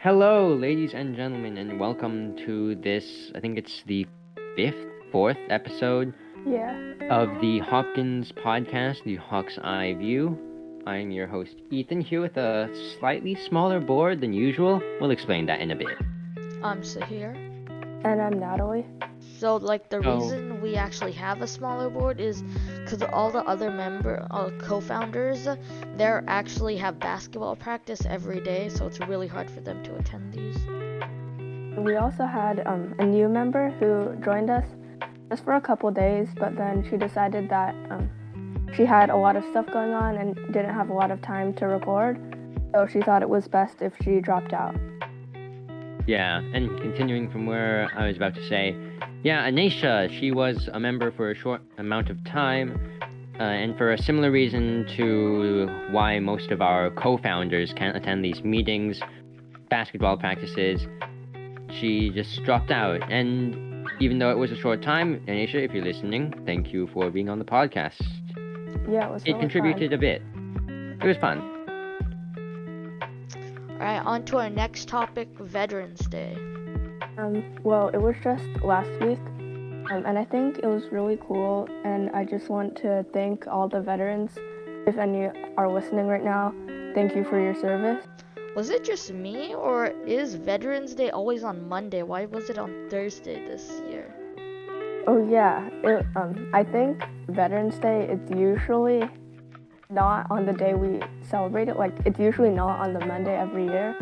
Hello, ladies and gentlemen, and welcome to this. I think it's the fourth episode Yeah. of the Hopkins podcast, the Hawk's Eye View. I'm your host, Ethan, here with a slightly smaller board than usual. We'll explain that in a bit. I'm Sahir. And I'm Natalie. So, the So, reason we actually have a smaller board is because all the other co-founders, they actually have basketball practice every day, so it's really hard for them to attend these. We also had a new member who joined us just for a couple days, but then she decided that she had a lot of stuff going on and didn't have a lot of time to record, so she thought it was best if she dropped out. yeah, and continuing from where I was about to say, yeah, Anisha, she was a member for a short amount of time, and for a similar reason to why most of our co-founders can't attend these meetings, basketball practices, she just dropped out. And even though it was a short time, Anisha, if you're listening, thank you for being on the podcast. Yeah, it was really contributed a bit. It was fun. Alright, on to our next topic, Veterans Day. Well, it was just last week, and I think it was really cool, and I just want to thank all the veterans. If any are listening right now, thank you for your service. Was it just me, or is Veterans Day always on Monday? Why was it on Thursday this year? Oh yeah, I think Veterans Day, it's usually not on the day we celebrate it. Like, it's usually not on the Monday every year,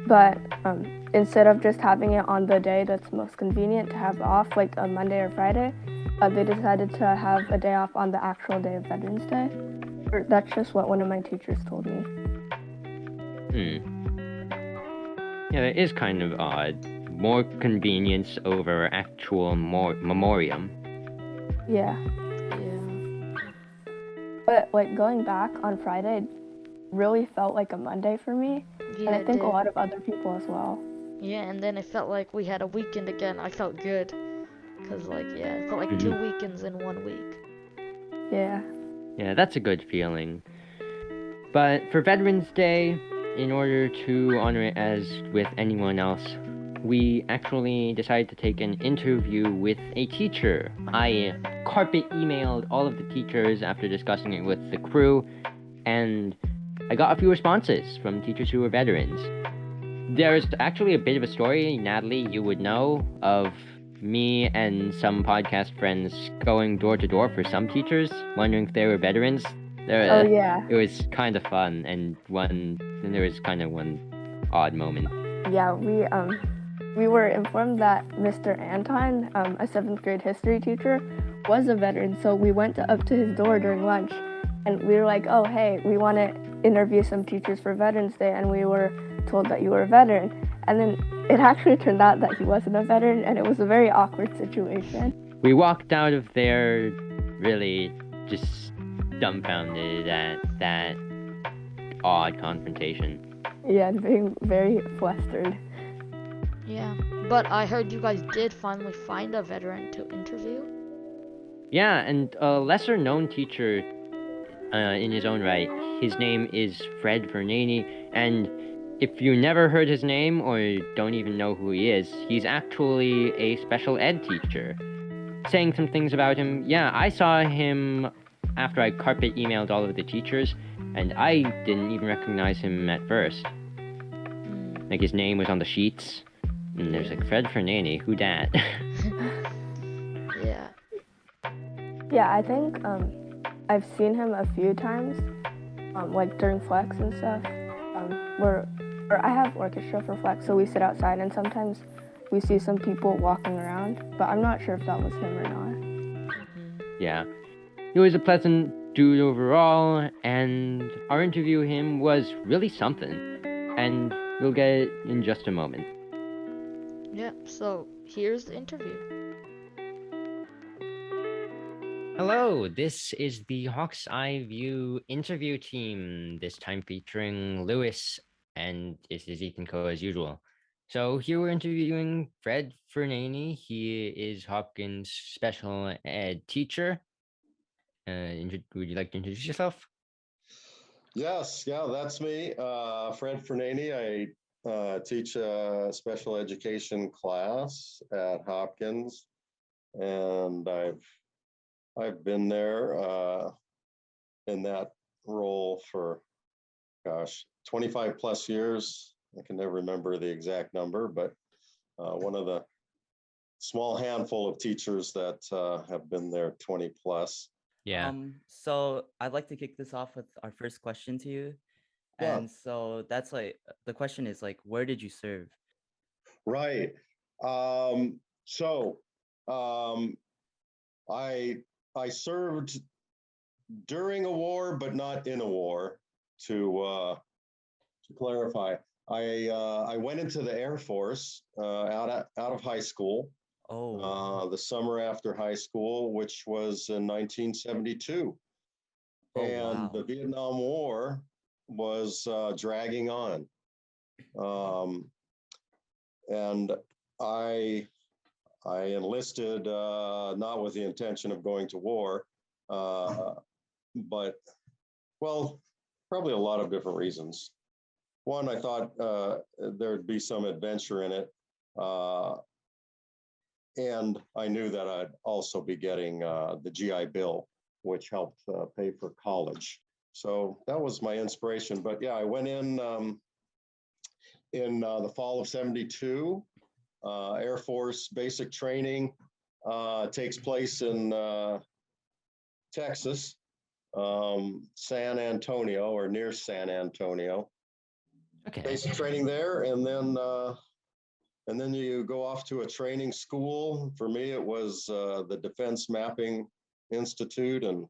but instead of just having it on the day that's most convenient to have off, like a Monday or Friday, they decided to have a day off on the actual day of Veterans Day. Or that's just what one of my teachers told me. Yeah, that is kind of odd. More convenience over actual memoriam. Yeah. But like going back on Friday really felt like a Monday for me, Yeah, and I think a lot of other people as well. Yeah, and then it felt like we had a weekend again. I felt good. Because, it felt like 2 weekends in 1 week. Yeah. Yeah, that's a good feeling. But for Veterans Day, in order to honor it as with anyone else, we actually decided to take an interview with a teacher. I carpet emailed all of the teachers after discussing it with the crew, and I got a few responses from teachers who were veterans. There's actually a bit of a story, Natalie, you would know, of me and some podcast friends going door to door for some teachers, wondering if they were veterans. Oh yeah. It was kind of fun, and then there was kind of one odd moment. Yeah, we were informed that Mr. Anton, a 7th grade history teacher, was a veteran, so we went up to his door during lunch, and we were like, oh hey, we want to interview some teachers for Veterans Day, and we were told that you were a veteran. And then it actually turned out that he wasn't a veteran, and it was a very awkward situation. We walked out of there really just dumbfounded at that odd confrontation. Yeah, and being very flustered. Yeah, but I heard you guys did finally find a veteran to interview. Yeah, and a lesser-known teacher in his own right. His name is Fred Fernani, and if you never heard his name or don't even know who he is, he's actually a special ed teacher. Saying some things about him, yeah, I saw him after I carpet emailed all of the teachers, and I didn't even recognize him at first. Like, his name was on the sheets, and there's like, Fred Fernani, who dat? Yeah. Yeah, I think I've seen him a few times, like during Flex and stuff. I have orchestra for Flex, so we sit outside, and sometimes we see some people walking around, but I'm not sure if that was him or not. Yeah. He was a pleasant dude overall, and our interview with him was really something, and we'll get it in just a moment. Yep, so here's the interview. Hello, this is the Hawk's Eye View interview team, this time featuring Lewis, and this is Ethan Co as usual. So here we're interviewing Fred Fernani. He is Hopkins' special ed teacher. Would you like to introduce yourself? Yes, yeah, that's me, Fred Fernani. teach a special education class at Hopkins, and I've been there in that role for, 25 plus years. I can never remember the exact number, but one of the small handful of teachers that have been there 20 plus. Yeah. So I'd like to kick this off with our first question to you. Yeah. And so that's like, the question is like, where did you serve? Right. So I served during a war, but not in a war. To clarify, I went into the Air Force out of high school. Oh, The summer after high school, which was in 1972, oh and wow. the Vietnam War was dragging on, and I enlisted not with the intention of going to war, but well, probably a lot of different reasons. One, I thought there'd be some adventure in it. And I knew that I'd also be getting the GI Bill, which helped pay for college. So that was my inspiration. But yeah, I went in the fall of '72. Air Force basic training takes place in Texas, San Antonio, or near San Antonio. Okay. Basic training there, and then you go off to a training school. For me, it was the Defense Mapping Institute in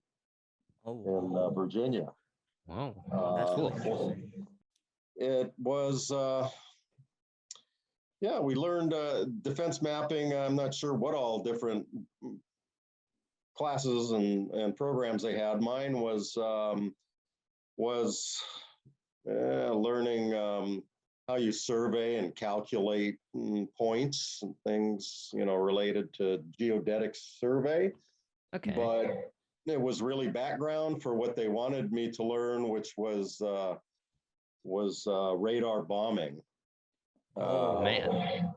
Virginia. Wow. That's really cool. interesting. It was, yeah, we learned defense mapping. I'm not sure what all different classes and programs they had. Mine was learning how you survey and calculate points and things, related to geodetic survey. Okay. But it was really background for what they wanted me to learn, which was radar bombing. Oh man.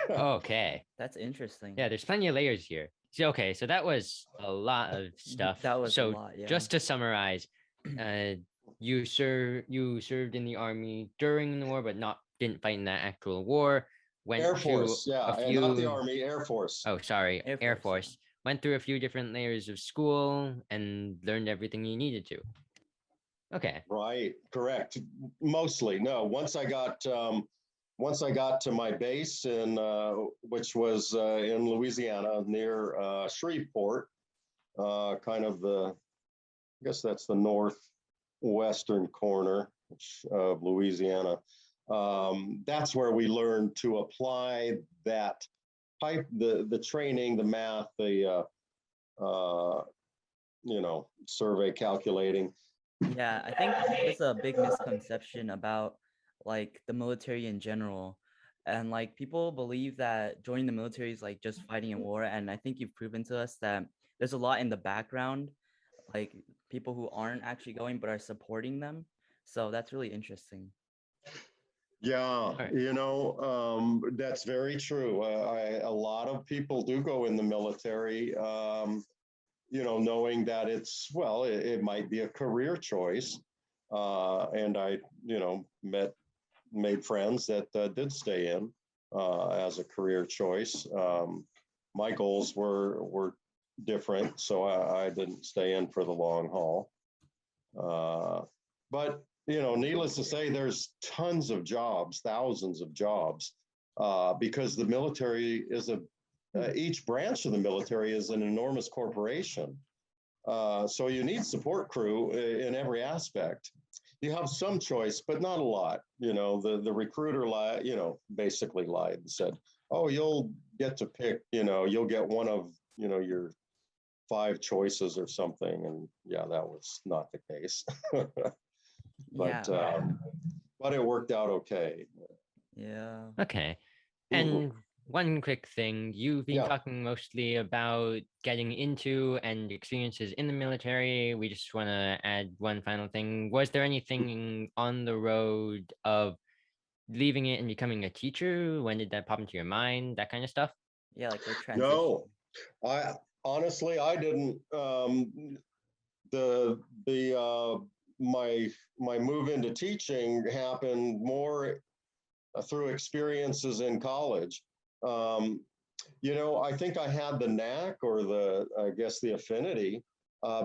Okay. That's interesting. Yeah, there's plenty of layers here. So, okay, so that was a lot of stuff. That was so a lot, yeah. just to summarize, you served in the army during the war, but didn't fight in that actual war. Went Air Force, to yeah, a few, not the Army, Air Force. Oh, sorry, Air Force. Went through a few different layers of school and learned everything you needed to. Okay. Right, correct. Mostly, no. Once I got to my base in which was in Louisiana near Shreveport, kind of I guess that's the northwestern corner of Louisiana. That's where we learned to apply that type, the training, the math, the survey calculating. Yeah, I think there's a big misconception about like the military in general. And like people believe that joining the military is like just fighting a war. And I think you've proven to us that there's a lot in the background, like people who aren't actually going but are supporting them. So that's really interesting. Yeah, right. That's very true. A lot of people do go in the military, knowing that it might be a career choice. And I, made friends that did stay in as a career choice. My goals were different, so I didn't stay in for the long haul. But needless to say, there's tons of jobs, thousands of jobs, because the military is each branch of the military is an enormous corporation. So you need support crew in every aspect. You have some choice, but not a lot. The recruiter basically lied and said, oh, you'll get to pick, you'll get one of, your 5 choices or something. And yeah, that was not the case. But it worked out okay. Yeah. Okay. And one quick thing, you've been talking mostly about getting into and experiences in the military. We just want to add one final thing. Was there anything on the road of leaving it and becoming a teacher? When did that pop into your mind? That kind of stuff? Yeah, like the transition. No, I honestly I didn't. My move into teaching happened more through experiences in college. I think I had the knack or I guess the affinity,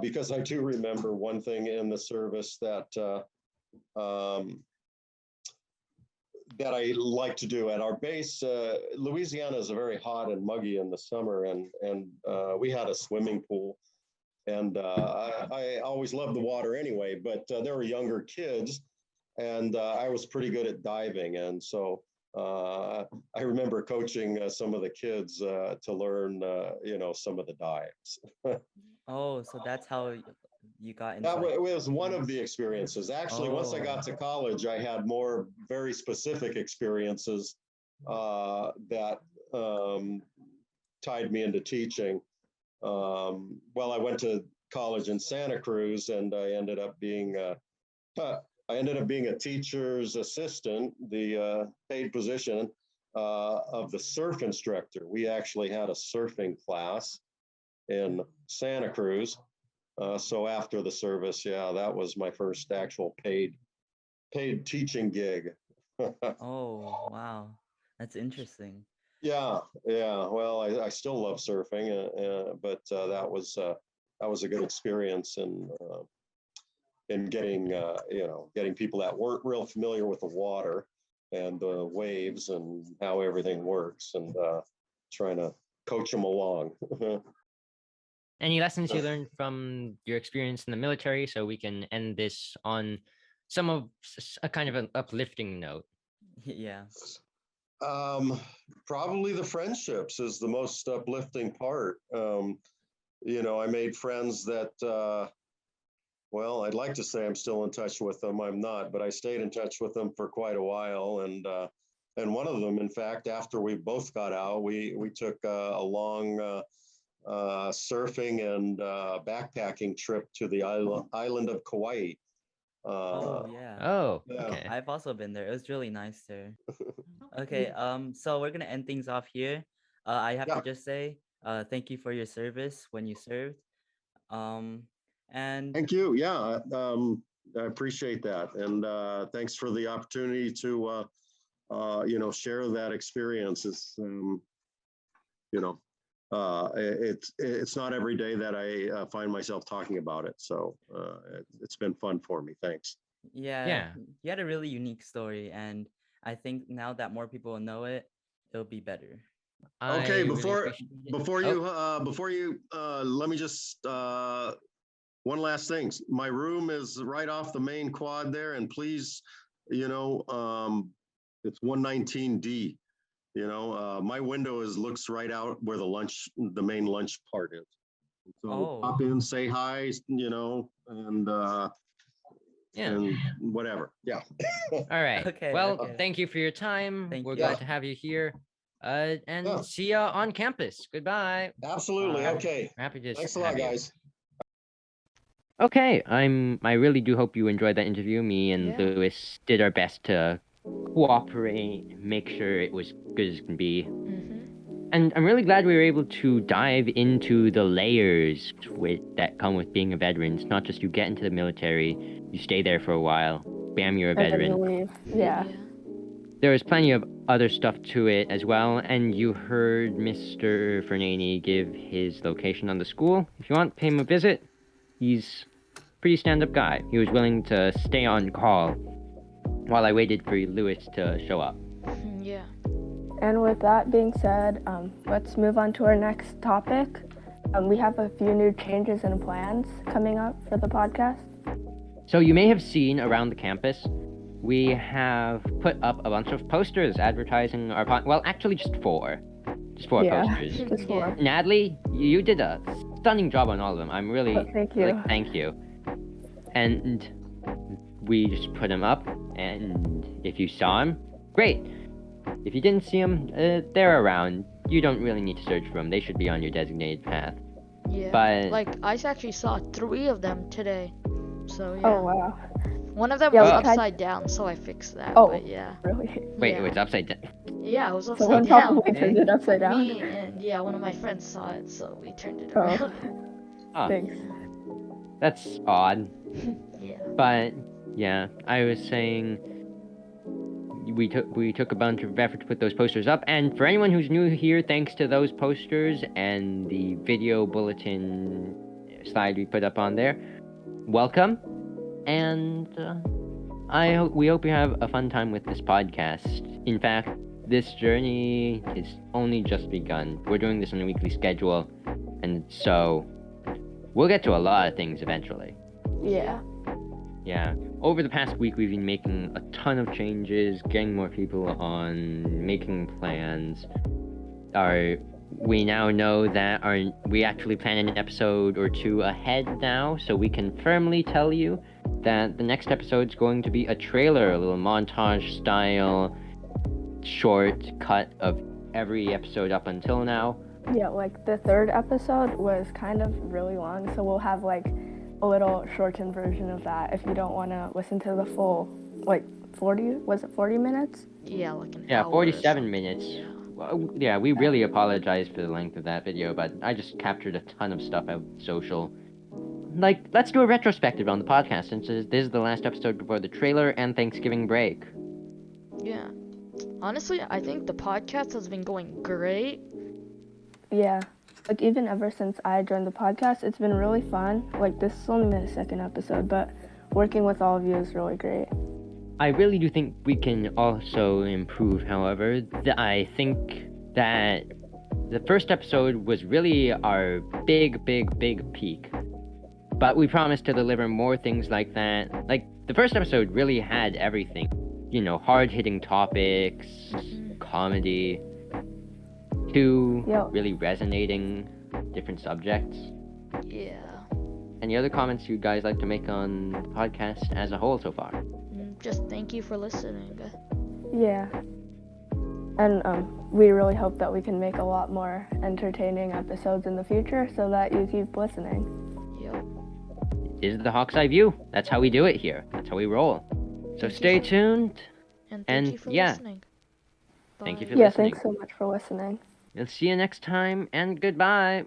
because I do remember one thing in the service that I like to do at our base. Louisiana is very hot and muggy in the summer, and we had a swimming pool. And I always loved the water anyway, but there were younger kids, and I was pretty good at diving. And so I remember coaching some of the kids to learn, some of the dives. Oh, so that's how you got into That like. was one of the experiences. Actually, once I got Oh, to college, I had more very specific experiences that tied me into teaching. I went to college in Santa Cruz, and I ended up being a teacher's assistant, the paid position of the surf instructor. We actually had a surfing class in Santa Cruz. So after the service, yeah, that was my first actual paid teaching gig. oh, wow. That's interesting. Yeah, yeah. Well, I still love surfing, but that was a good experience in getting people that weren't real familiar with the water and the waves and how everything works, and trying to coach them along. Any lessons you learned from your experience in the military, so we can end this on some of a kind of an uplifting note? Yeah. Probably the friendships is the most uplifting part. I made friends that, I'd like to say I'm still in touch with them. I'm not, but I stayed in touch with them for quite a while. And one of them, in fact, after we both got out, we took a long surfing and backpacking trip to the island of Kauai. Oh, yeah. Oh, Yeah. okay. I've also been there. It was really nice there. Okay, so we're gonna end things off here. I have Yeah. to just say, thank you for your service when you served. And Thank you. Yeah, I appreciate that, and thanks for the opportunity to share that experience. It's not every day that I find myself talking about it, so it's been fun for me. Thanks. yeah, Yeah. you had a really unique story, and I think now that more people know it, it'll be better. Okay, I really appreciate it. before you let me just one last thing. My room is right off the main quad there, and please, it's 119D. My window looks right out where the main lunch part is. So pop in, say hi, and Yeah. and whatever. Yeah. All right. Okay, Well, okay. thank you for your time. Thank We're you. glad to have you here. And Yeah. see ya on campus. Goodbye. Absolutely. Bye. Okay. We're happy to Thanks a have lot, you. guys. Okay, I really do hope you enjoyed that interview. Me and Yeah. Lewis did our best to cooperate, make sure it was good as can be. And I'm really glad we were able to dive into the layers that come with being a veteran. It's not just you get into the military, you stay there for a while, bam, you're a And then veteran. you leave. Yeah. There is plenty of other stuff to it as well, and you heard Mr. Fernani give his location on the school. If you want, pay him a visit. He's a pretty stand-up guy. He was willing to stay on call while I waited for Lewis to show up. Yeah. And with that being said, let's move on to our next topic. We have a few new changes and plans coming up for the podcast. So you may have seen around the campus, we have put up a bunch of posters advertising our well, actually just four. Just four posters. Just four. Natalie, you did a stunning job on all of them. I'm really, Thank you. thank you. And we just put them up, and if you saw them, great. If you didn't see them, they're around. You don't really need to search for them. They should be on your designated path. Yeah. But Like I actually saw 3 of them today. So yeah. Oh wow. One of them Yeah, was we upside down, so I fixed that. Oh. But yeah. Really? Wait, yeah. it was upside down. Yeah, it was upside Someone down. probably turned it upside down. Me and yeah, one of my friends saw it, so we turned it Oh. around. Huh, Thanks. that's odd. Yeah. But yeah, I was saying we took a bunch of effort to put those posters up, and for anyone who's new here, thanks to those posters and the video bulletin slide we put up on there, welcome, and we hope you have a fun time with this podcast. In fact, this journey has only just begun. We're doing this on a weekly schedule, and so we'll get to a lot of things eventually. Yeah. Yeah. Over the past week, we've been making a ton of changes, getting more people on, making plans. We now know that we actually plan an episode or two ahead now, so we can firmly tell you that the next episode's going to be a trailer, a little montage style short cut of every episode up until now. Yeah, like the third episode was kind of really long, so we'll have like a little shortened version of that if you don't want to listen to the full, like 40 minutes? Yeah, like an Yeah, hour or 47 something. minutes. Yeah. Well, yeah, we really apologize for the length of that video, but I just captured a ton of stuff out social. Like, let's do a retrospective on the podcast since this is the last episode before the trailer and Thanksgiving break. Yeah. Honestly, I think the podcast has been going great. Yeah. Like even ever since I joined the podcast, it's been really fun. Like this has only been the second episode, but working with all of you is really great. I really do think we can also improve, however. I think that the first episode was really our big peak. But we promised to deliver more things like that. Like, the first episode really had everything. You know, hard-hitting topics, comedy, two really resonating different subjects. Yeah. Any other comments you guys like to make on the podcast as a whole so far? Just thank you for listening. Yeah. And we really hope that we can make a lot more entertaining episodes in the future so that you keep listening. Yep. It is the Hawk's Eye View. That's how we do it here. That's how we roll. So stay tuned. And thank you for listening. Thank you Bye. for Yeah, listening. thanks so much for listening. We'll see you next time, and goodbye.